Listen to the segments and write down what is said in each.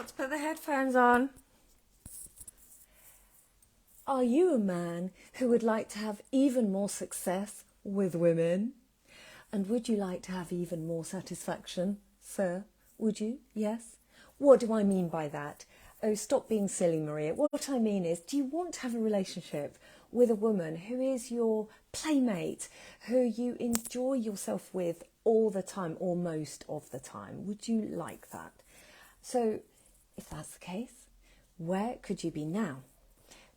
Got to put the headphones on. Are you a man who would like to have even more success with women? And would you like to have even more satisfaction, sir? Would you? Yes? What do I mean by that? Oh, stop being silly, Maria. What I mean is, do you want to have a relationship with a woman who is your playmate, who you enjoy yourself with all the time or most of the time? Would you like that? So, if that's the case, where could you be now?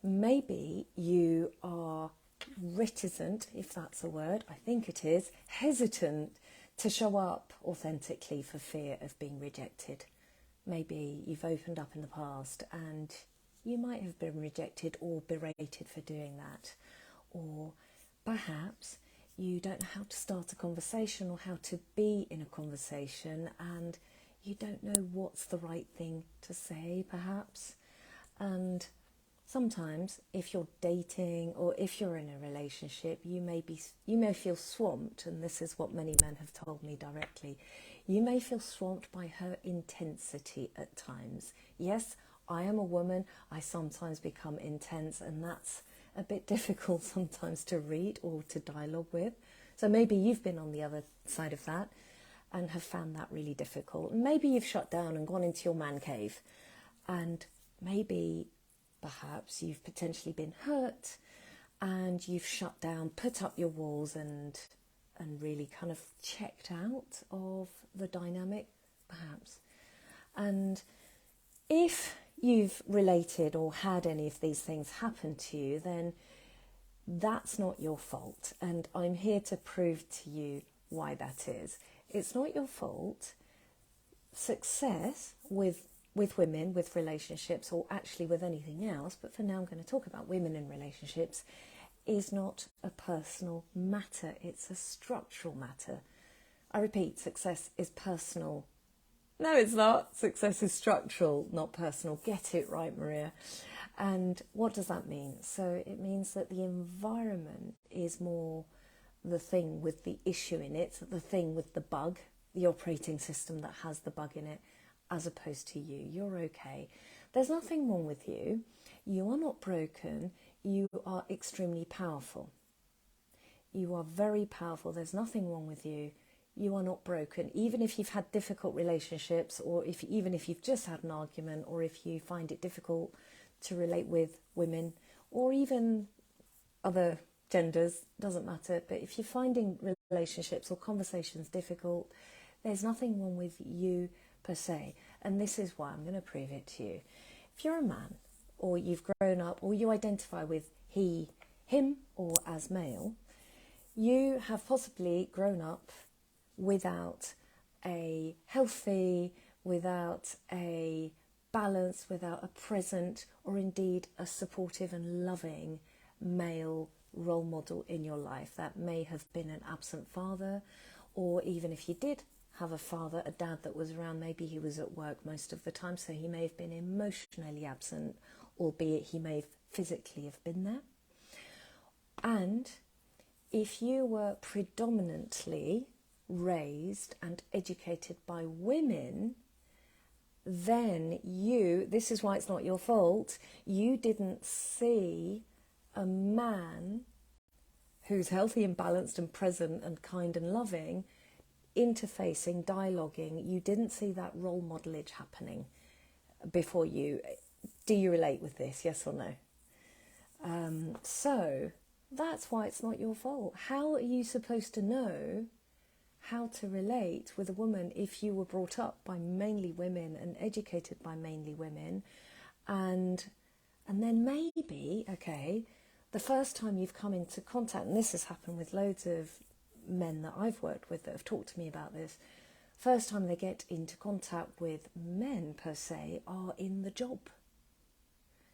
Maybe you are reticent, if that's a word, I think it is, hesitant to show up authentically for fear of being rejected. Maybe you've opened up in the past and you might have been rejected or berated for doing that. Or perhaps you don't know how to start a conversation or how to be in a conversation, and you don't know what's the right thing to say, perhaps. And sometimes if you're dating or if you're in a relationship, you may feel swamped, and this is what many men have told me directly. You may feel swamped by her intensity at times. Yes, I am a woman. I sometimes become intense, and that's a bit difficult sometimes to read or to dialogue with. So maybe you've been on the other side of that and have found that really difficult. Maybe you've shut down and gone into your man cave, and maybe perhaps you've potentially been hurt and you've shut down, put up your walls and really kind of checked out of the dynamic, perhaps. And if you've related or had any of these things happen to you, then that's not your fault. And I'm here to prove to you why that is. It's not your fault. Success with women, with relationships, or actually with anything else, but for now I'm going to talk about women in relationships, is not a personal matter. It's a structural matter. I repeat, success is personal. No, it's not. Success is structural, not personal. Get it right, Maria. And what does that mean? So it means that the environment is more the thing with the issue in it, the thing with the bug, the operating system that has the bug in it, as opposed to you. You're okay. There's nothing wrong with you. You are not broken. You are extremely powerful. You are very powerful. There's nothing wrong with you. You are not broken. Even if you've had difficult relationships, or even if you've just had an argument, or if you find it difficult to relate with women, or even other genders, doesn't matter. But if you're finding relationships or conversations difficult, there's nothing wrong with you per se. And this is why I'm going to prove it to you. If you're a man, or you've grown up, or you identify with he, him, or as male, you have possibly grown up without a healthy, without a balance, without a present, or indeed a supportive and loving male role model in your life. That may have been an absent father, or even if you did have a father, a dad that was around, maybe he was at work most of the time, so he may have been emotionally absent, albeit he may physically have been there. And if you were predominantly raised and educated by women, then this is why it's not your fault, you didn't see a man who's healthy and balanced and present and kind and loving interfacing, dialoguing. You didn't see that role modelage happening before you. Do you relate with this, yes or no? So that's why it's not your fault. How are you supposed to know how to relate with a woman if you were brought up by mainly women and educated by mainly women? And then maybe, okay, the first time you've come into contact, and this has happened with loads of men that I've worked with that have talked to me about this, first time they get into contact with men per se are in the job.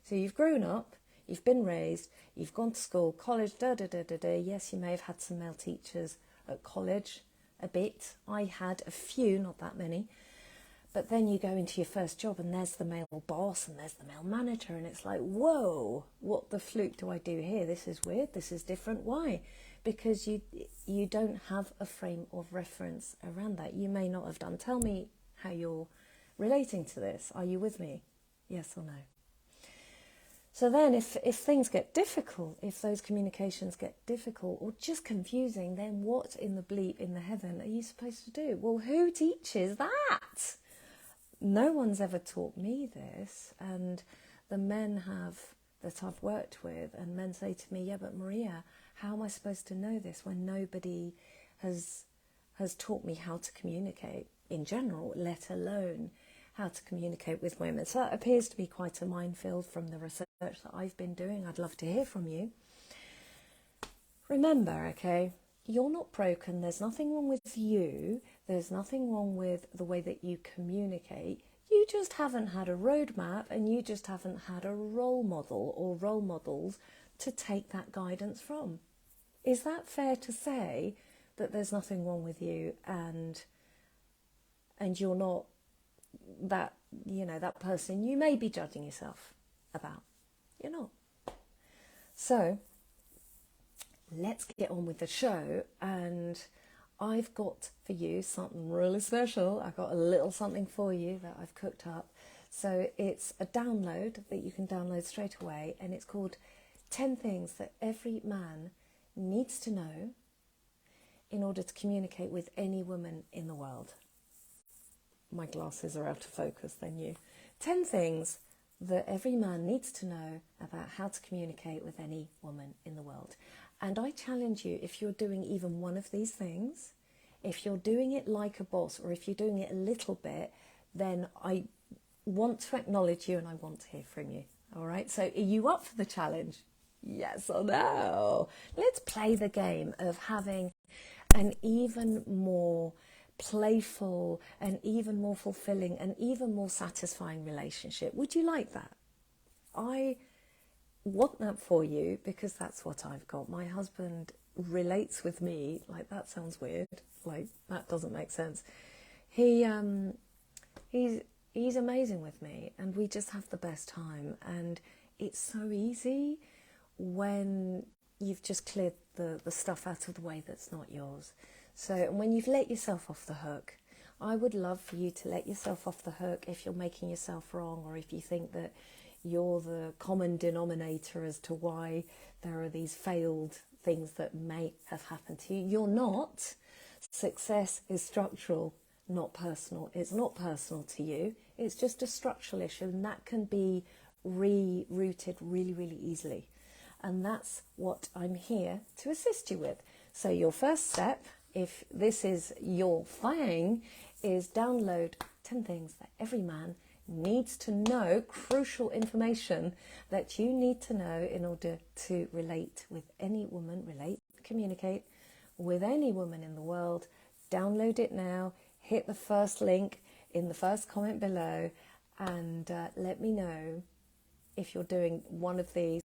So you've grown up, you've been raised, you've gone to school, college, yes, you may have had some male teachers at college, a bit. I had a few, not that many. But then you go into your first job and there's the male boss and there's the male manager, and it's like, whoa, what the fluke do I do here? This is weird, this is different. Why? Because you don't have a frame of reference around that. You may not have done. Tell me how your relating to this? Are you with me? Yes or no? So then if things get difficult, if those communications get difficult or just confusing, then what in the bleep in the heaven are you supposed to do? Well, who teaches that? No one's ever taught me this. And the men that I've worked with, and men say to me, yeah, but Maria, how am I supposed to know this when nobody has taught me how to communicate in general, let alone how to communicate with women? So that appears to be quite a minefield from the research that I've been doing. I'd love to hear from you. Remember, okay, you're not broken. There's nothing wrong with you. There's nothing wrong with the way that you communicate. You just haven't had a roadmap, and you just haven't had a role model or role models to take that guidance from. Is that fair to say, that there's nothing wrong with you and you're not that, that person you may be judging yourself about? You're not. So let's get on with the show, and I've got for you something really special. I've got a little something for you that I've cooked up. So it's a download that you can download straight away, and it's called 10 Things That Every Man Needs to Know in order to communicate with any woman in the world. My glasses are out of focus, then you. 10 things that every man needs to know about how to communicate with any woman in the world. And I challenge you, if you're doing even one of these things, if you're doing it like a boss, or if you're doing it a little bit, then I want to acknowledge you and I want to hear from you. All right, so are you up for the challenge? Yes or no? Let's play the game of having an even more playful and even more fulfilling and even more satisfying relationship. Would you like that? I want that for you, because that's what I've got. My husband relates with me, like, that sounds weird, like that doesn't make sense. He's amazing with me, and we just have the best time, and it's so easy when you've just cleared the stuff out of the way that's not yours. So when you've let yourself off the hook, I would love for you to let yourself off the hook if you're making yourself wrong, or if you think that you're the common denominator as to why there are these failed things that may have happened to you. You're not. Success is structural, not personal. It's not personal to you. It's just a structural issue, and that can be rerouted really, really easily. And that's what I'm here to assist you with. So your first step, if this is your thing, is download 10 things that every man needs to know, crucial information that you need to know in order to relate with any woman, communicate with any woman in the world. Download it now, hit the first link in the first comment below, and let me know if you're doing one of these